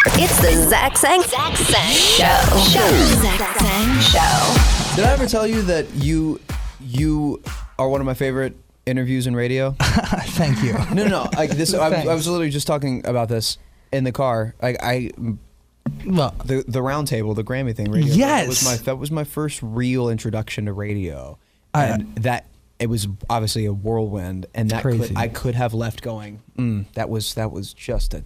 It's the Zach Sang Show. Zach Sang Show. Did I ever tell you that you are one of my favorite interviews in radio? Thank you. No. Like this, I was literally just talking about this in the car. Well, the round table, the Grammy thing, radio. Yes, that was my first real introduction to radio, and that it was obviously a whirlwind, and that I could have left going. That was just a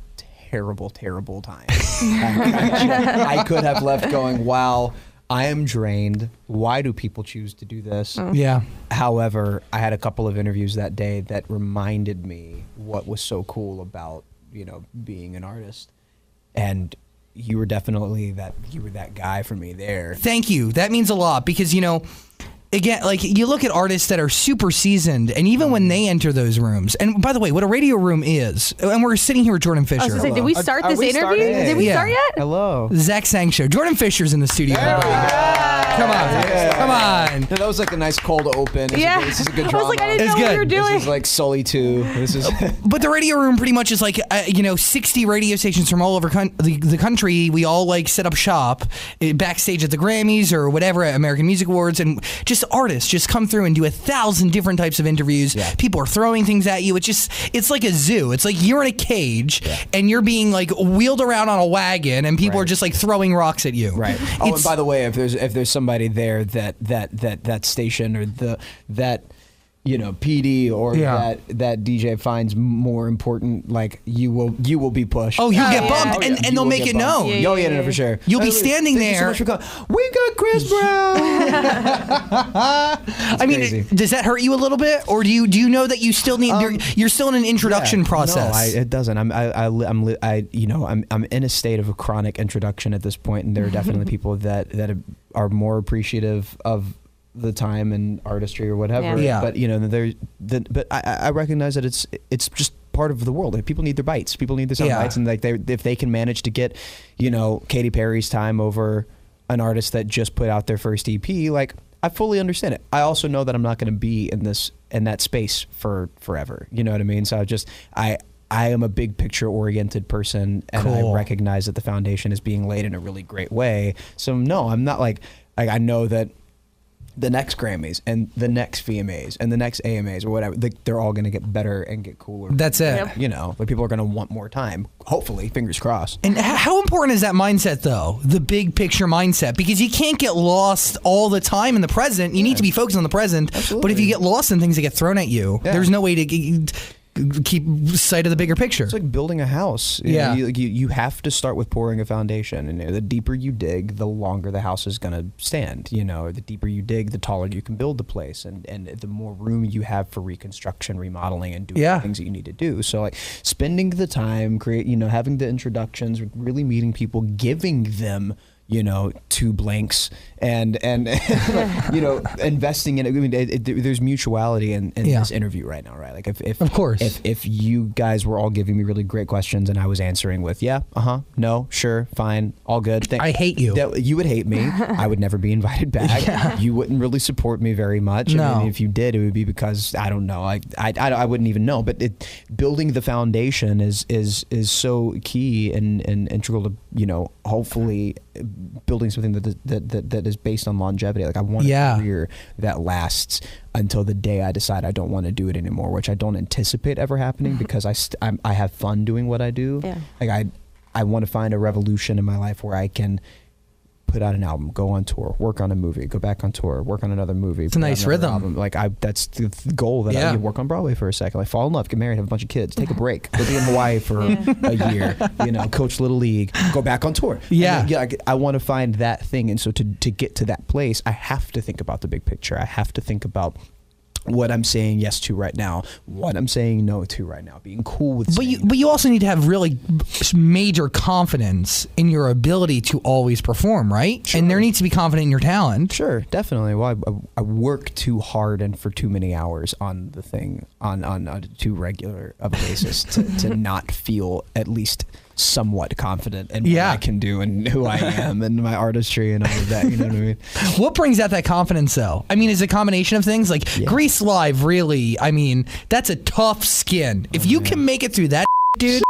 terrible time. I could have left going, wow, I am drained. Why do people choose to do this? Yeah. However, I had a couple of interviews that day that reminded me what was so cool about, being an artist. And you were definitely that guy for me there. Thank you. That means a lot because, again, like you look at artists that are super seasoned, and even when they enter those rooms, and by the way, what a radio room is, and we're sitting here with Jordan Fisher. I was gonna say, did we start this interview? Did we start yet? Hello. Zach Sang Show. Jordan Fisher's in the studio. Come on. No, that was like a nice cold open. This is a good drama. I was like, I didn't know what we were doing. This is like Sully 2. But the radio room pretty much is like, 60 radio stations from all over the country. We all like set up shop backstage at the Grammys or whatever, at American Music Awards, and just artists just come through and do 1,000 different types of interviews. Yeah. People are throwing things at you. It's like a zoo. It's like you're in a cage and you're being like wheeled around on a wagon, and people are just like throwing rocks at you. Right. Oh, and by the way, if there's somebody there that station or that PD or that DJ finds more important, like you will be pushed. Oh, you get bumped, and they'll make it known. No, for sure. You'll be standing there. So we got Chris Brown. I mean, crazy. Does that hurt you a little bit, or do you know that you still need? You're still in an introduction process. No, it doesn't. I'm in a state of a chronic introduction at this point, and there are definitely people that are more appreciative of the time and artistry or whatever. Yeah. But I recognize that it's just part of the world. Like, people need their bites. People need their sound bites, and like if they can manage to get Katy Perry's time over an artist that just put out their first EP, like, I fully understand it. I also know that I'm not going to be in that space for forever. You know what I mean? So I am a big picture oriented person, and I recognize that the foundation is being laid in a really great way. So no, I'm not like I know that the next Grammys and the next VMAs and the next AMAs or whatever, they're all going to get better and get cooler. That's it. Yep. Like, people are going to want more time. Hopefully, fingers crossed. And how important is that mindset, though? The big picture mindset, because you can't get lost all the time in the present. You need to be focused on the present. Absolutely. But if you get lost in things that get thrown at you, there's no way to keep sight of the bigger picture. It's like building a house. You have to start with pouring a foundation, and the deeper you dig, the longer the house is going to stand. The deeper you dig, the taller you can build the place, and the more room you have for reconstruction, remodeling, and doing things that you need to do. So, like, spending the time, having the introductions, really meeting people, giving them 2 blanks, and investing in it. I mean, there's mutuality in this interview right now, right? Like, if you guys were all giving me really great questions and I was answering with no, sure, fine, all good. I hate you. You would hate me. I would never be invited back. You wouldn't really support me very much. No. I mean, if you did, it would be because I don't know. I wouldn't even know. But building the foundation is so key and integral to hopefully building something that is based on longevity. Like, I want a career that lasts until the day I decide I don't want to do it anymore, which I don't anticipate ever happening because I have fun doing what I do. Yeah. Like, I want to find a revolution in my life where I can put out an album, go on tour, work on a movie, go back on tour, work on another movie. It's a nice rhythm. Album. Like, that's the goal, that I work on Broadway for a second. Like, fall in love, get married, have a bunch of kids, take a break, go be in Hawaii for a year, coach Little League, go back on tour. I want to find that thing. And so to get to that place, I have to think about the big picture. I have to think about what I'm saying yes to right now, what I'm saying no to right now, being cool with but you also need to have really major confidence in your ability to always perform, right? Sure. And there needs to be confidence in your talent. Sure, definitely. Well, I work too hard and for too many hours on the thing on a too regular of a basis to not feel at least somewhat confident in what I can do and who I am and my artistry and all of that. You know what I mean? What brings out that confidence, though? I mean, is it a combination of things? Like, Grease Live, really, I mean, that's a tough skin. If you can make it through that, dude,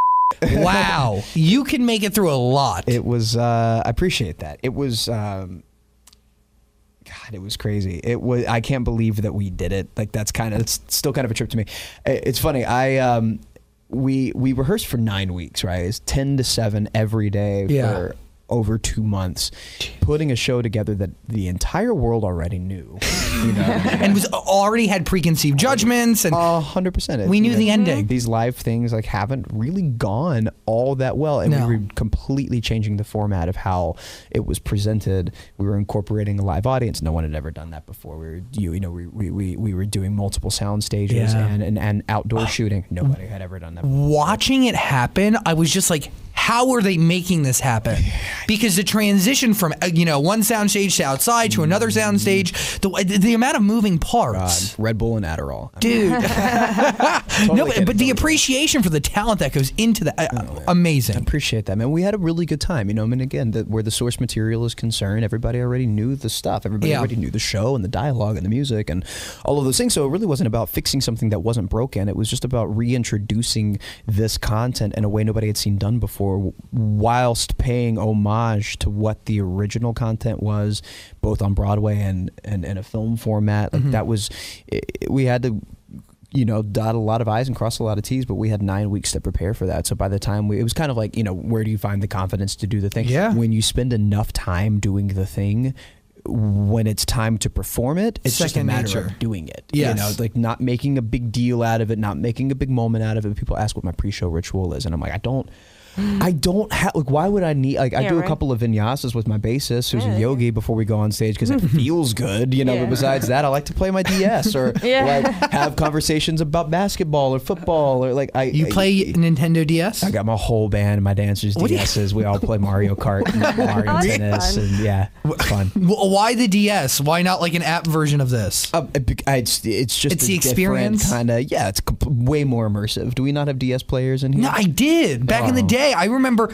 Wow. You can make it through a lot. It was, I appreciate that. It was, God, it was crazy. I can't believe that we did it. Like, it's still kind of a trip to me. It's funny. We rehearsed for 9 weeks, right? It's 10 to 7 every day for over 2 months, putting a show together that the entire world already knew, and was already had preconceived judgments, and 100%. We knew the ending. These live things like haven't really gone all that well, and we were completely changing the format of how it was presented. We were incorporating a live audience. No one had ever done that before. We were doing multiple sound stages and outdoor shooting. Nobody had ever done that before. Watching it happen, I was just like, how are they making this happen? Because the transition from one soundstage to outside to another soundstage, the amount of moving parts. God, Red Bull and Adderall, dude. But the appreciation for the talent that goes into that, amazing. I appreciate that, man. We had a really good time. I mean, again, where the source material is concerned, everybody already knew the stuff. Everybody already knew the show and the dialogue and the music and all of those things. So it really wasn't about fixing something that wasn't broken. It was just about reintroducing this content in a way nobody had seen done before, whilst paying homage to what the original content was, both on Broadway and in a film format. Like that was, we had to, dot a lot of I's and cross a lot of T's, but we had 9 weeks to prepare for that. So by the time it was kind of like, where do you find the confidence to do the thing? Yeah. When you spend enough time doing the thing, when it's time to perform it, it's just a matter of doing it. Yes. Like not making a big deal out of it, not making a big moment out of it. People ask what my pre-show ritual is, and I'm like, I don't have, like, why would I need, like, I do a couple of vinyasas with my bassist, who's a yogi, before we go on stage, because it feels good, but besides that, I like to play my DS, or like have conversations about basketball or football, or like, You play Nintendo DS? I got my whole band, my dancers DSs, we all play Mario Kart and Mario Tennis, and it's fun. Why the DS? Why not like an app version of this? It's just the experience? Kind of, it's way more immersive. Do we not have DS players in here? No, I did back in the day. I remember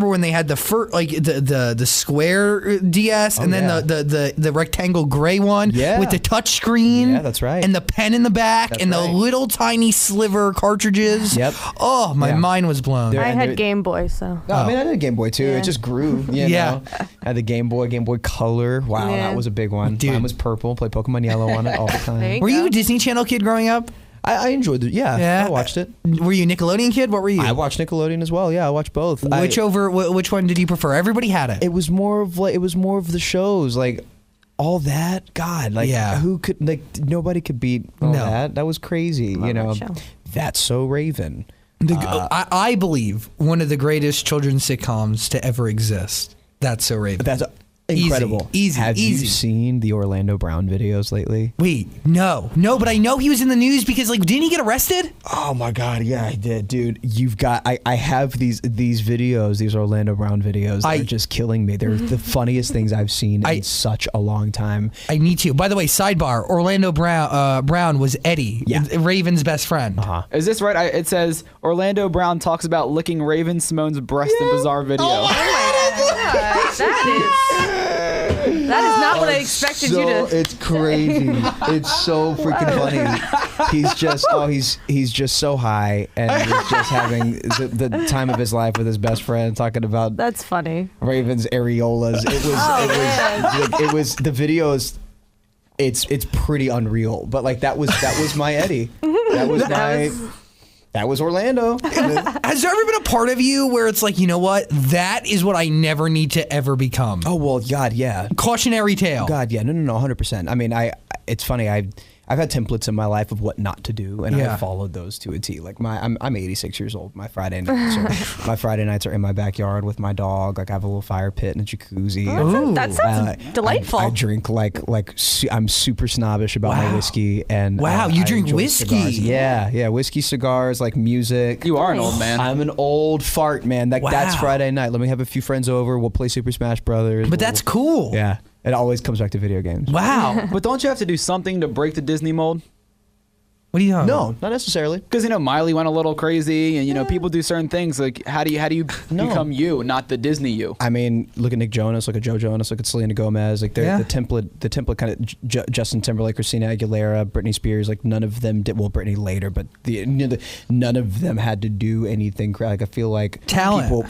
when they had the first, like the square DS, and then the rectangle gray one with the touch screen. Yeah, that's right. And the pen in the back, and the little tiny sliver cartridges. Yep. Oh, my mind was blown. I had Game Boy, so. No, I mean, I had a Game Boy too. Yeah. It just grew. I had the Game Boy Color. Wow, that was a big one. Dude. Mine was purple. Played Pokemon Yellow on it all the time. Were you a Disney Channel kid growing up? I enjoyed it. Yeah, I watched it. Were you a Nickelodeon kid? What were you? I watched Nickelodeon as well. Yeah, I watched both. Which one did you prefer? Everybody had it. It was more of the shows, like all that. God, like who could, like, nobody could beat all that. That was crazy. That's So Raven. I believe one of the greatest children's sitcoms to ever exist. That's So Raven. That's incredible. Easy. Have you seen the Orlando Brown videos lately? Wait, no, but I know he was in the news because, like, didn't he get arrested? Oh my God, yeah, I did, dude. You've got, I have these videos, these Orlando Brown videos that are just killing me. They're the funniest things I've seen in such a long time. I need to. By the way, sidebar: Orlando Brown was Eddie, Raven's best friend. Is this right? It says Orlando Brown talks about licking Raven Simone's breast in bizarre video. Oh my God. That is not what I expected you to. It's crazy. It's so freaking funny. He's just so high, and he's just having the time of his life with his best friend, talking about. That's funny. Raven's areolas. It was the videos. It's pretty unreal, but like that was my Eddie. That was Orlando. Has there ever been a part of you where it's like, you know what? That is what I never need to ever become. Oh, well, God, yeah. Cautionary tale. God, yeah. No, 100%. I mean, it's funny. I've had templates in my life of what not to do, and I followed those to a T. Like I'm 86 years old. My Friday nights are in my backyard with my dog. Like I have a little fire pit and a jacuzzi. That sounds delightful. I drink I'm super snobbish about my whiskey, and you drink whiskey? Cigars. Yeah, whiskey, cigars, like music. You are an old man. I'm an old fart, man. That's Friday night. Let me have a few friends over. We'll play Super Smash Brothers. But that's cool. Yeah. It always comes back to video games. Wow. But don't you have to do something to break the Disney mold? What do you know? No, not necessarily. Because Miley went a little crazy, and people do certain things. Like how do you become you, not the Disney you? I mean, look at Nick Jonas, look at Joe Jonas, look at Selena Gomez. Like the template kind of Justin Timberlake, Christina Aguilera, Britney Spears. Like none of them did. Well, Britney later, but none of them had to do anything. Like I feel like talent.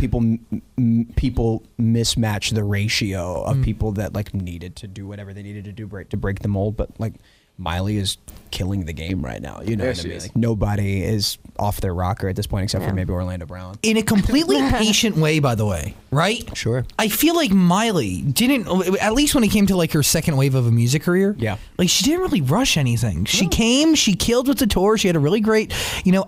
People mismatch the ratio of people that like needed to do whatever they needed to do to break the mold, but like. Miley is killing the game right now. You know what I mean? Like nobody is off their rocker at this point except for maybe Orlando Brown. In a completely patient way, by the way, right? Sure. I feel like Miley didn't, at least when it came to like her second wave of a music career. Yeah. Like she didn't really rush anything. She came, she killed with the tour. She had a really great,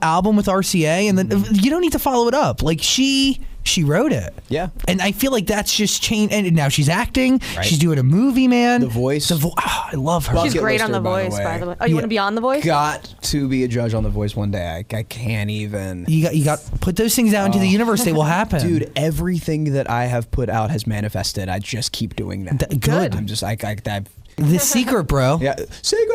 album with RCA, and then you don't need to follow it up. Like she wrote it. Yeah. And I feel like that's just changed. And now she's acting. Right. She's doing a movie, man. The Voice. I love her. She's great on The Voice, by the way. Oh, you want to be on The Voice? Got to be a judge on The Voice one day. I can't even. You got put those things out into the universe. They will happen. Dude, everything that I have put out has manifested. I just keep doing that. Good. I'm just The secret, bro. Yeah. Secret!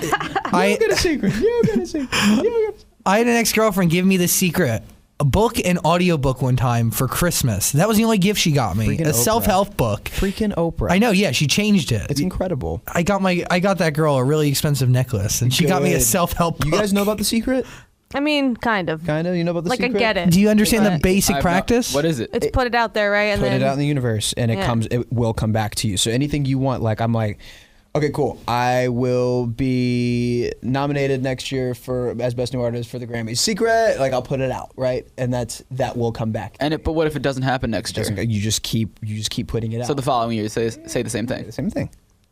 You get a secret. You get a secret. I had an ex-girlfriend give me The Secret. A book and audiobook one time for Christmas. That was the only gift she got me. Freaking a Oprah. self-help book. Freaking Oprah. I know, yeah, she changed it. It's incredible. I got that girl a really expensive necklace, and she got me a self-help book. You guys know about The Secret? I mean, kind of. Kind of? You know about The Secret? I get it. Do you understand the basic practice? What is it? It's put it out there, right? And put then it out in the universe, and it will come back to you. So anything you want, like I'm like, okay, cool. I will be nominated next year as Best New Artist for the Grammys. Secret, like I'll put it out, right? And that will come back. But what if it doesn't happen next year? You just keep putting it out. So the following year, say the same thing. The same thing.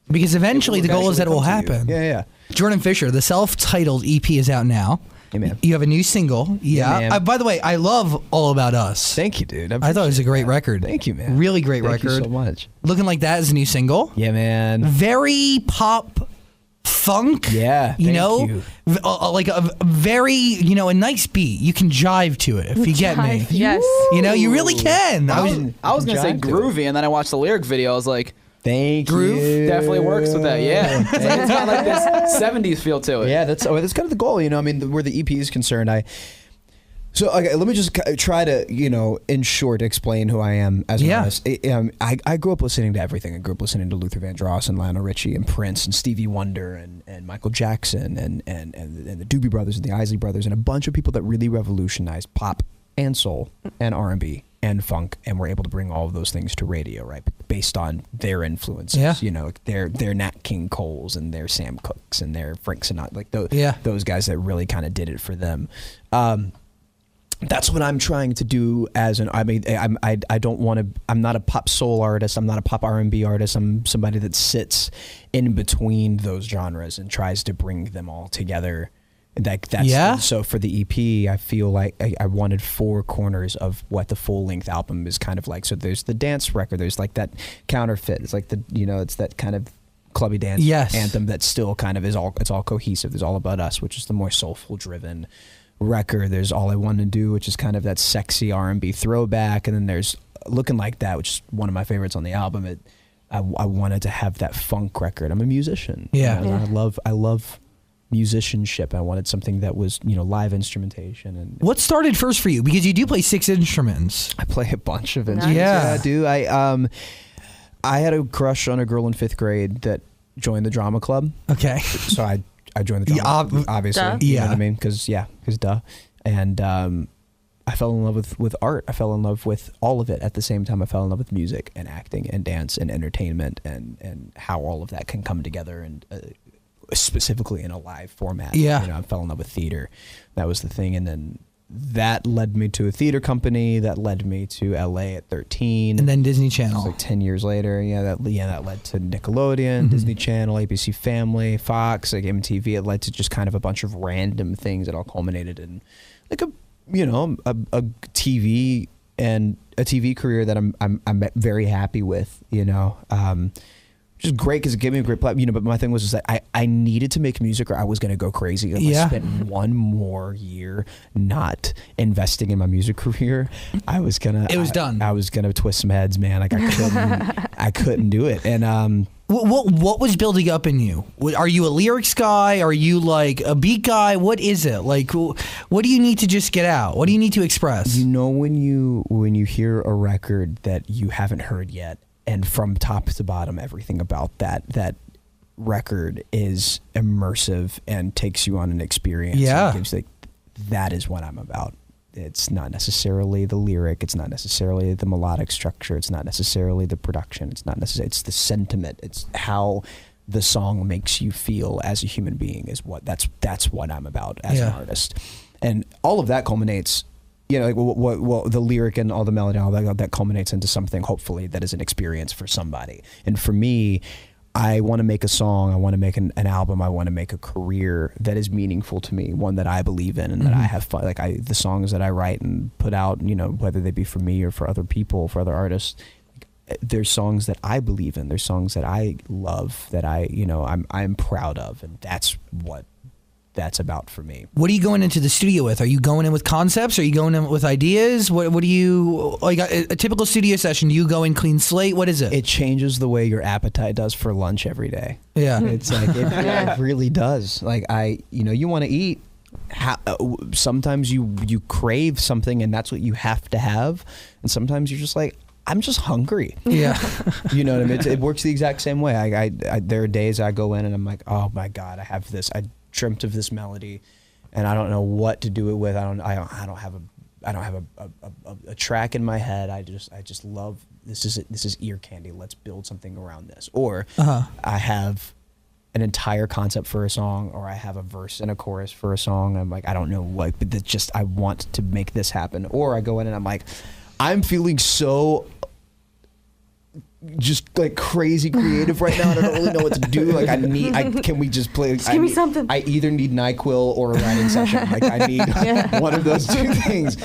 Because eventually the goal is that it will happen. Yeah. Jordan Fisher, the self-titled EP is out now. Hey, man. You have a new single. Yeah. By the way, I love All About Us. Thank you, dude. I thought it was a great record. Thank you, man. Really great record. Thank you so much. Looking Like That is a new single. Yeah, man. Very pop funk. Yeah. You like a very, a nice beat. You can jive to it if you get me. Yes. You really can. I was going to say groovy, and then I watched the lyric video. I was like, Thank Groove you. Definitely works with that, yeah. It's got like this 70s feel to it. Yeah, that's kind of the goal, I mean, where the EP is concerned, let me just try to, in short, explain who I am as an artist. I grew up listening to everything. I grew up listening to Luther Vandross and Lionel Richie and Prince and Stevie Wonder and Michael Jackson and the Doobie Brothers and the Isley Brothers and a bunch of people that really revolutionized pop and soul and R&B and funk, and were able to bring all of those things to radio, right? Based on their influences, their Nat King Coles and their Sam Cookes and their Frank Sinatra, like those guys that really kind of did it for them. That's what I'm trying to do I don't want to, I'm not a pop soul artist. I'm not a pop R&B artist. I'm somebody that sits in between those genres and tries to bring them all together. So for the EP, I feel like I wanted four corners of what the full length album is kind of like. So there's the dance record, there's like that counterfeit, it's like it's that kind of clubby dance anthem that still kind of it's all cohesive. There's All About Us, which is the more soulful driven record. There's All I Want to Do, which is kind of that sexy R&B throwback, and then there's Looking Like That, which is one of my favorites on the album. I wanted to have that funk record. I'm a musician. I love musicianship. I wanted something that was, live instrumentation. And what started first for you? Because you do play 6 instruments. I play a bunch of instruments. Yeah, I do. I had a crush on a girl in 5th grade that joined the drama club. Okay. So I joined the drama club, obviously. Duh. You know what I mean? Because duh. And I fell in love with art. I fell in love with all of it at the same time. I fell in love with music and acting and dance and entertainment and how all of that can come together and specifically in a live format. I fell in love with theater. That was the thing. And then that led me to a theater company that led me to LA at 13. And then Disney Channel. Like 10 years later. That led to Nickelodeon, Disney Channel, ABC Family, Fox, like MTV. It led to just kind of a bunch of random things that all culminated in like a TV and a TV career that I'm very happy with, which is great because it gave me a great platform, but my thing was that I needed to make music or I was going to go crazy. If I spent one more year not investing in my music career, I was going to... It was done. I was going to twist some heads, man. Like I couldn't do it. And What was building up in you? Are you a lyrics guy? Are you like a beat guy? What is it? Like, what do you need to just get out? What do you need to express? You know, when you hear a record that you haven't heard yet, and from top to bottom, everything about that record is immersive and takes you on an experience. Yeah. That is what I'm about. It's not necessarily the lyric. It's not necessarily the melodic structure. It's not necessarily the production. It's not necessarily. It's the sentiment. It's how the song makes you feel as a human being. That's what I'm about as an artist. And all of that culminates. Like what the lyric and all the melody, all that culminates into something hopefully that is an experience for somebody. And for me, I want to make a song, I want to make an album, I want to make a career that is meaningful to me, one that I believe in and that I have fun. Like the songs that I write and put out, whether they be for me or for other people, for other artists, there's songs that I believe in, there's songs that I love, that I'm proud of, and that's what that's about for me. What are you going into the studio with? Are you going in with concepts? Are you going in with ideas? What do you, like a typical studio session, do you go in clean slate? What is it? It changes the way your appetite does for lunch every day. Yeah. It's like, it really does. Like you want to eat. Sometimes you crave something and that's what you have to have. And sometimes you're just like, I'm just hungry. Yeah. You know what I mean? It works the exact same way. I there are days I go in and I'm like, oh my God, I have this. I dreamt of this melody, and I don't know what to do it with. I don't have a track in my head. I just love this. Is ear candy. Let's build something around this. Or I have an entire concept for a song, or I have a verse and a chorus for a song. I'm like, I don't know what, but that's just, I want to make this happen. Or I go in and I'm like, I'm feeling so just like crazy creative right now. I don't really know what to do. Like can we just play? Just give me something. I either need NyQuil or a writing session. Like I need one of those two things.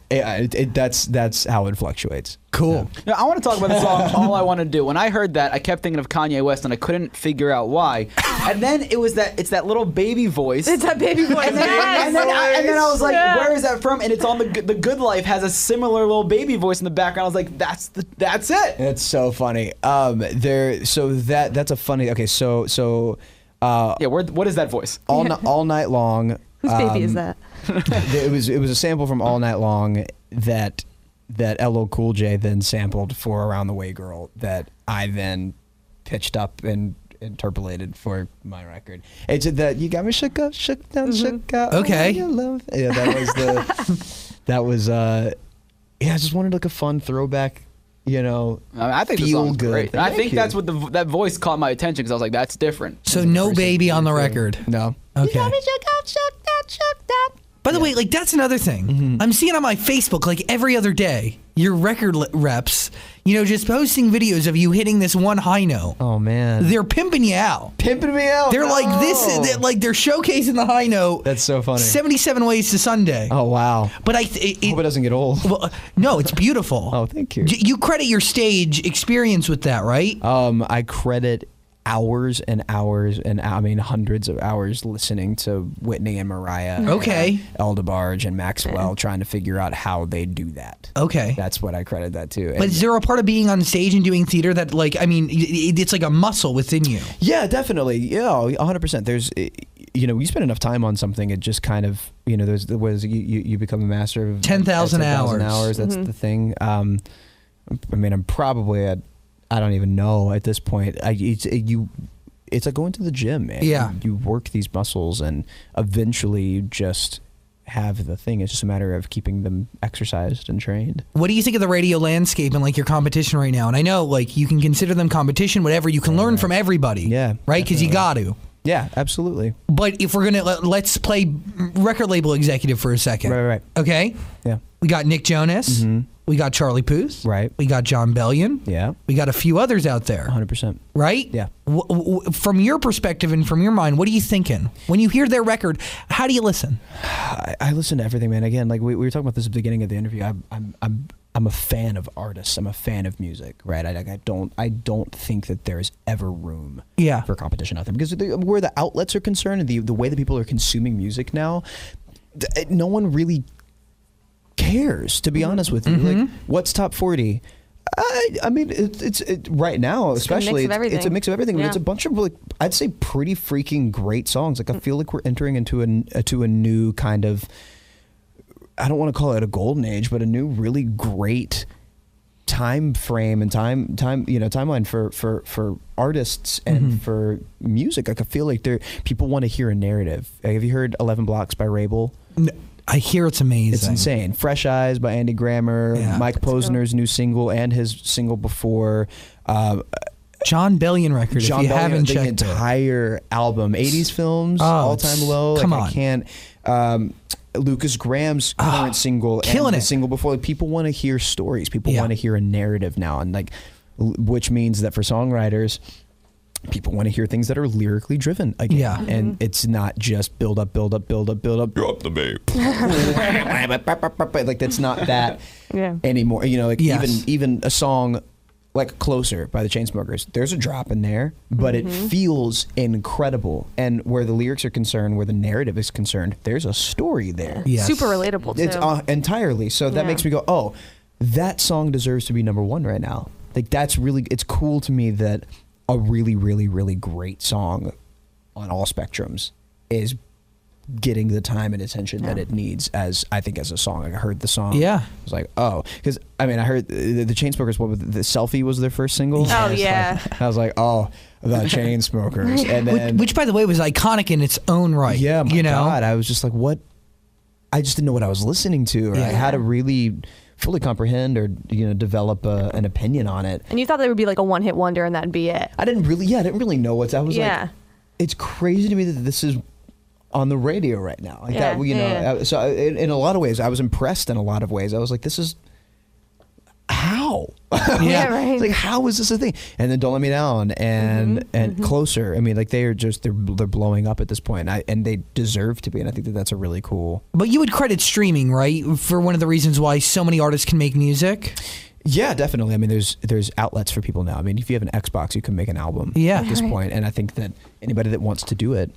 That's how it fluctuates. Cool. I want to talk about the song All I Want to Do. When I heard that, I kept thinking of Kanye West, and I couldn't figure out why. And then it's that little baby voice. It's that baby voice. And then I was like, where is that from? And it's on the Good Life has a similar little baby voice in the background. I was like, that's it. It's so funny. That's a funny. Okay, so what is that voice? All Night Long. Whose baby is that? It was a sample from All Night Long that LL Cool J then sampled for Around the Way Girl that I then pitched up and interpolated for my record. It's that you got me shook up, shook down, shook out. Okay. Oh, love. Yeah, I just wanted like a fun throwback. I think the song's great. I think that's what that voice caught my attention because I was like, that's different. So no baby on the record. No. Okay. You got me shook out, shook that, shook that. By the way, like that's another thing. I'm seeing on my Facebook like every other day your record reps, just posting videos of you hitting this one high note. Oh man, they're pimping you out. Pimping me out. They're like this. They're showcasing the high note. That's so funny. 77 Ways to Sunday. Oh wow. But I hope it doesn't get old. Well, no, it's beautiful. Oh, thank you. You credit your stage experience with that, right? I credit hours and hours and hundreds of hours listening to Whitney and Mariah, El DeBarge and Maxwell, trying to figure out how they do that. Okay, that's what I credit that to. But is there a part of being on stage and doing theater that, it's like a muscle within you? Yeah, definitely. Yeah, 100%. There's, you spend enough time on something, it just kind of, you become a master of 10,000 hours. That's the thing. I'm probably at, I don't even know at this point. It's like going to the gym, man. Yeah. You work these muscles and eventually you just have the thing. It's just a matter of keeping them exercised and trained. What do you think of the radio landscape and like your competition right now? And I know like you can consider them competition, whatever. You can learn from everybody. Yeah. Right? Because you got to. Yeah, absolutely. But if we're going to, let's play record label executive for a second. Right. Okay? Yeah. We got Nick Jonas. Mm-hmm. We got Charlie Puth. Right. We got John Bellion. Yeah. We got a few others out there. 100%. Right? Yeah. From your perspective and from your mind, what are you thinking? When you hear their record, how do you listen? I listen to everything, man. Again, like we were talking about this at the beginning of the interview. I'm a fan of artists. I'm a fan of music, right? I don't think that there's ever room for competition out there because where the outlets are concerned and the way that people are consuming music now, no one really cares, to be honest with you. Like, what's top 40? I mean, it's right now, especially a mix of it's a mix of everything. I mean, Yeah. it's a bunch of like I'd say pretty freaking great songs. Like I feel like we're entering into a new kind of, I don't want to call it a golden age, but a new really great time frame and timeline for artists and for music. Like I feel like people want to hear a narrative. Like, have you heard 11 Blocks by Rabel? No, I hear it's amazing. It's insane. Fresh Eyes by Andy Grammer, Mike Posner's new single and his single before. John Bellion record. If you haven't the checked entire album, 80s Films, All Time Low. Come like, on. I can't. Lucas Graham's current single killing and the it. single before. Like, people want to hear stories. People want to hear a narrative now, and like, which means that for songwriters, people want to hear things that are lyrically driven again. Yeah. And it's not just build up, drop the bass. Like that's not that anymore. You know, like even a song like Closer by the Chainsmokers, there's a drop in there, but it feels incredible. And where the lyrics are concerned, where the narrative is concerned, there's a story there. Yes. Super relatable too. It's entirely. So that makes me go, oh, that song deserves to be number one right now. Like that's really, it's cool to me that a really, really, really great song on all spectrums is getting the time and attention that it needs as a song. Like I heard the song. Yeah. I was like, oh, because I mean, I heard the Chainsmokers, the Selfie was their first single. Oh, yeah. I was like, oh, the Chainsmokers. And then, which, by the way, was iconic in its own right. yeah, my you know? God, I was just like, what? I just didn't know what I was listening to, or how to really fully comprehend or develop an opinion on it. And you thought there would be like a one-hit wonder and that'd be it. I didn't really know what I was like. It's crazy to me that this is on the radio right now. Like that, so in a lot of ways, I was impressed. In a lot of ways, I was like, this is how. Yeah, right. It's like, how is this a thing? And then Don't Let Me Down and Closer. I mean, like they're blowing up at this point, and they deserve to be. And I think that that's a really cool. But you would credit streaming, right, for one of the reasons why so many artists can make music? Yeah, definitely. I mean, there's outlets for people now. I mean, if you have an Xbox, you can make an album at this point. And I think that anybody that wants to do it,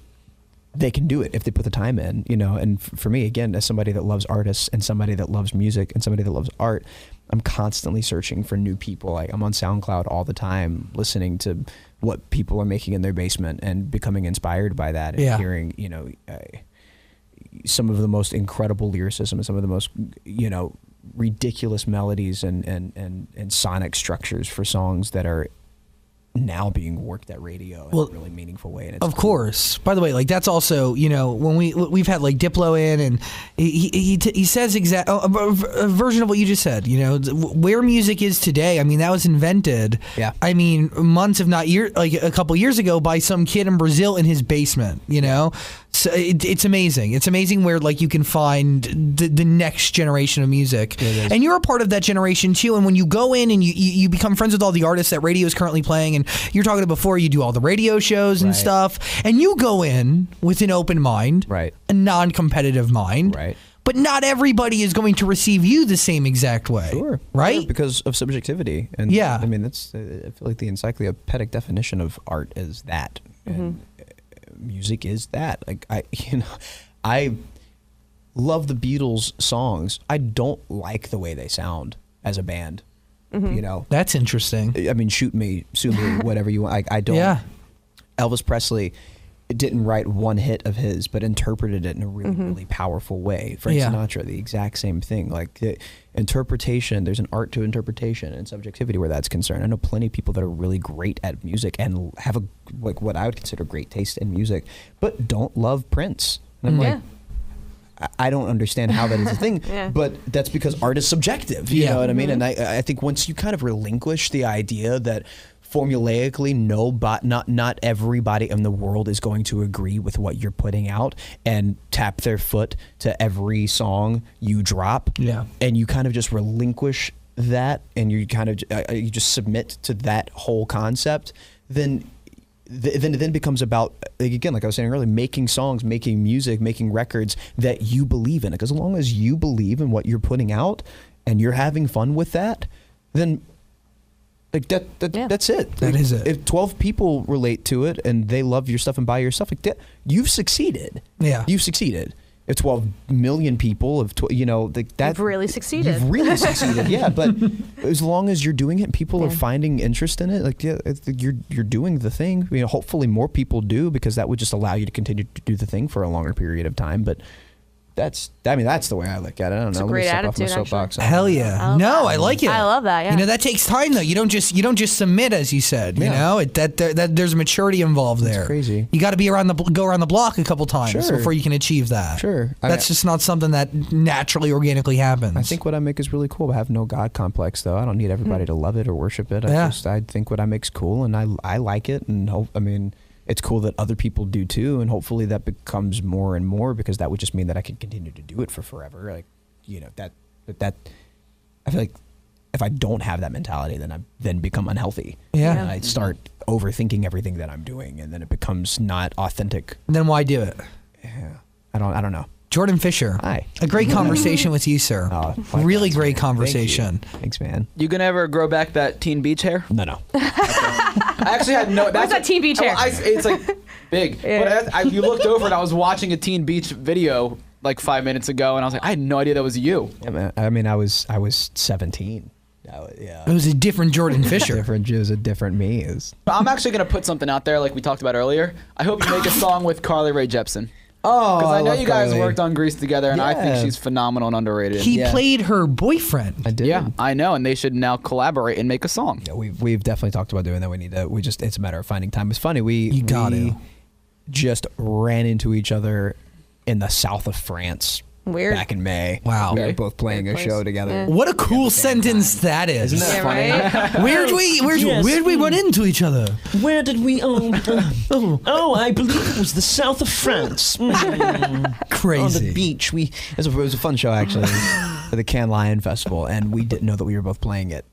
they can do it if they put the time in, And for me, again, as somebody that loves artists and somebody that loves music and somebody that loves art, I'm constantly searching for new people. Like I'm on SoundCloud all the time, listening to what people are making in their basement and becoming inspired by that and hearing, some of the most incredible lyricism and some of the most, ridiculous melodies and sonic structures for songs that are now being worked at radio in a really meaningful way. And it's of course. By the way, like that's also, when we've had like Diplo in, and he says a version of what you just said, where music is today. I mean, that was invented. Yeah. I mean, months, if not like a couple years ago, by some kid in Brazil in his basement. So it's amazing. It's amazing where like you can find the next generation of music, and you're a part of that generation too. And when you go in and you become friends with all the artists that radio is currently playing, and you're talking to before, you do all the radio shows and stuff, and you go in with an open mind, a non-competitive mind, but not everybody is going to receive you the same exact way. Sure. Right? Sure, because of subjectivity. And I mean, that's, I feel like the encyclopedic definition of art is that. And music is that. Like I love the Beatles songs. I don't like the way they sound as a band. That's interesting. I mean, sue me, whatever you want. I don't. Yeah. Elvis Presley didn't write one hit of his, but interpreted it in a really, really powerful way. Frank Sinatra, the exact same thing. Like interpretation, there's an art to interpretation and subjectivity where that's concerned. I know plenty of people that are really great at music and have what I would consider great taste in music, but don't love Prince. And I'm like, I don't understand how that is a thing, but that's because art is subjective. You know what I mean? And I think once you kind of relinquish the idea that formulaically, not everybody in the world is going to agree with what you're putting out and tap their foot to every song you drop. Yeah. And you kind of just relinquish that, and you kind of you just submit to that whole concept, then it becomes about, again, like I was saying earlier, making songs, making music, making records that you believe in. Because as long as you believe in what you're putting out and you're having fun with that, then like that's it. That is it. If 12 people relate to it and they love your stuff and buy your stuff, like that, you've succeeded. Yeah. You've succeeded. 12 million people of that You've really succeeded. You've really succeeded, yeah. But as long as you're doing it, people are finding interest in it. Like, yeah, you're doing the thing. Hopefully more people do, because that would just allow you to continue to do the thing for a longer period of time. But that's the way I look at it. I don't know. a great Let me step attitude, off my soapbox. Hell yeah! I like it. I love that. Yeah. That takes time though. You don't just submit, as you said. Yeah. That there's maturity involved there. It's crazy. You got to go around the block a couple times Sure. before you can achieve that. Sure. That's just not something that naturally, organically happens. I think what I make is really cool. I have no God complex, though. I don't need everybody to love it or worship it. I think what I make's cool, and I like it, and it's cool that other people do too, and hopefully that becomes more and more, because that would just mean that I can continue to do it for forever. Like, that I feel like if I don't have that mentality, then I then become unhealthy. Yeah. And I start overthinking everything that I'm doing, and then it becomes not authentic. Then why do it? Yeah. I don't know. Jordan Fisher. Hi. A great conversation with you, sir. Oh, really likewise, great man. conversation. Thanks, man. You gonna ever grow back that Teen Beach hair? No. I actually had no. Where's that Teen Beach hair? It's like big. Yeah. But you looked over and I was watching a Teen Beach video like 5 minutes ago, and I was like, I had no idea that was you. Yeah, man. I was 17. Yeah. It was a different Jordan Fisher. It was a different me. But I'm actually gonna put something out there, like we talked about earlier. I hope you make a song with Carly Rae Jepsen. Oh, Because I know love you guys Carly. worked on Grease together, and I think Yeah. she's phenomenal and underrated. He played her boyfriend. I did. Yeah, I know, and they should now collaborate and make a song. Yeah, we've definitely talked about doing that. It's a matter of finding time. It's funny. You got we to. just ran into each other in the south of France. Weird. Back in May. Wow. We were Okay. both playing Weird a place. show together. Yeah. What a cool sentence that is. Isn't that Yeah, funny? right? Where'd we run into each other? Where did we? I believe it was the south of France. Crazy. On the beach. It was a fun show, actually, for the Cannes Lion Festival, and we didn't know that we were both playing it.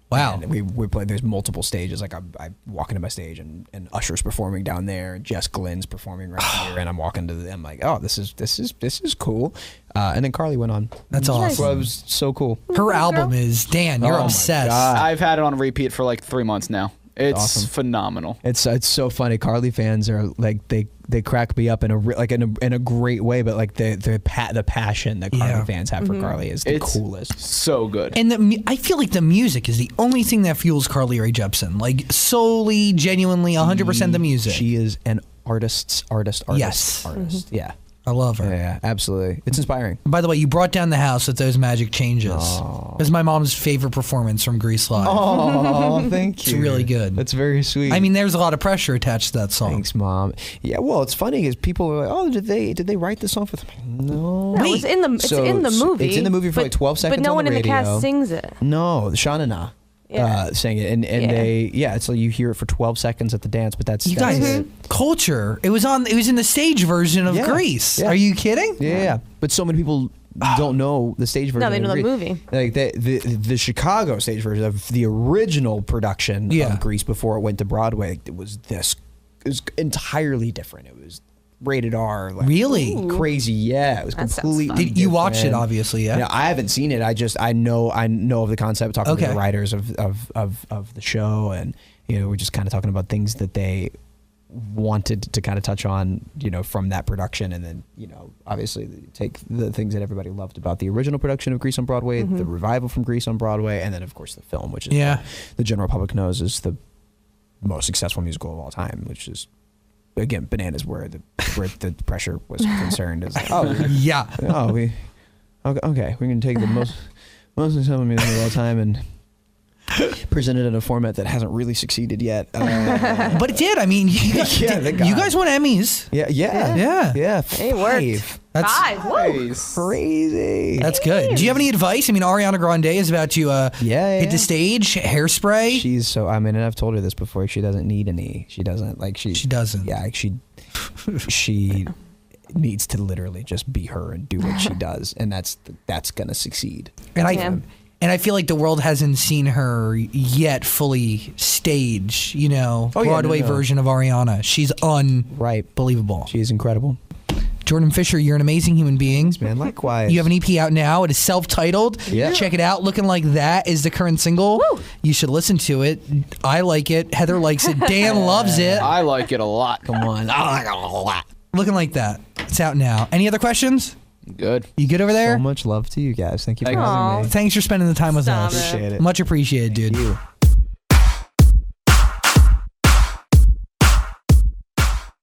Wow. And we played. There's multiple stages. Like I walk into my stage, and Usher's performing down there, and Jess Glenn's performing right here, and I'm walking to I'm like, oh, this is cool. And then Carly went on. That's awesome. Well, it was so cool. Her album is, Dan, you're Oh my obsessed. God. I've had it on repeat for like 3 months now. It's Awesome. phenomenal. It's so funny. Carly fans are like they crack me up in a great way, but like the passion that Carly Yeah. fans have for Carly is the It's coolest. So good. And I feel like the music is the only thing that fuels Carly Rae Jepsen. Like solely, genuinely, 100% the music. She is an artist. Yes. Artist. Yeah. I love her. Yeah, absolutely. It's inspiring. By the way, you brought down the house with those magic changes. It was my mom's favorite performance from Grease Live. Oh, thank you. It's really good. That's very sweet. I mean, there's a lot of pressure attached to that song. Thanks, Mom. Yeah, well, it's funny because people are like, "Oh, did they write the song for them?" No. No, it's in the movie. It's in the movie for like 12 seconds. But no on one the in the radio. cast sings it. No, Sean and I sang it, and it's like you hear it for 12 seconds at the dance, but that's You that's guys, it. culture. It was in the stage version of Yeah. Grease. Yeah. Are you kidding? Yeah. But so many people don't know the stage version. No, they of know the Grease. movie. Like the Chicago stage version of the original production Yeah. of Grease before it went to Broadway. It was entirely different. It was rated R. Like, Really? crazy. Yeah, it was That sounds completely. fun. Did you watch it? different. Obviously, yeah. Yeah, I haven't seen it. I know of the concept. Talking to Okay. the writers of the show, and we're just kind of talking about things that they wanted to kind of touch on, from that production, and then obviously take the things that everybody loved about the original production of Grease on Broadway, the revival from Grease on Broadway, and then of course the film, which is the general public knows is the most successful musical of all time, which is. Again, Bananas, where the pressure was concerned, is like, Yeah. okay, we're gonna take the most successful music of all time and present it in a format that hasn't really succeeded yet. But it did. I mean, you guys won Emmys. Yeah. It worked. 5. That's 5. Whoa. Crazy. That's good. Do you have any advice? I mean, Ariana Grande is about to hit the stage. Hairspray. She's so. I mean, and I've told her this before. She doesn't need any. She doesn't like. She doesn't. Yeah. Like she needs to literally just be her and do what she does, and that's gonna succeed. And Yeah. I feel like the world hasn't seen her yet fully stage, Broadway no. version of Ariana. She's unbelievable. She's incredible. Jordan Fisher, you're an amazing human being. Man, likewise. You have an EP out now. It is self-titled. Yeah. Check it out. Looking Like That is the current single. Woo. You should listen to it. I like it. Heather likes it. Dan loves it. I like it a lot. Come on. I like it a lot. Looking Like That. It's out now. Any other questions? Good. You good over there? So much love to you guys. Thank you for Thanks. having me. Thanks for spending the time with Stop us. it. Appreciate it. Much appreciated, dude. You.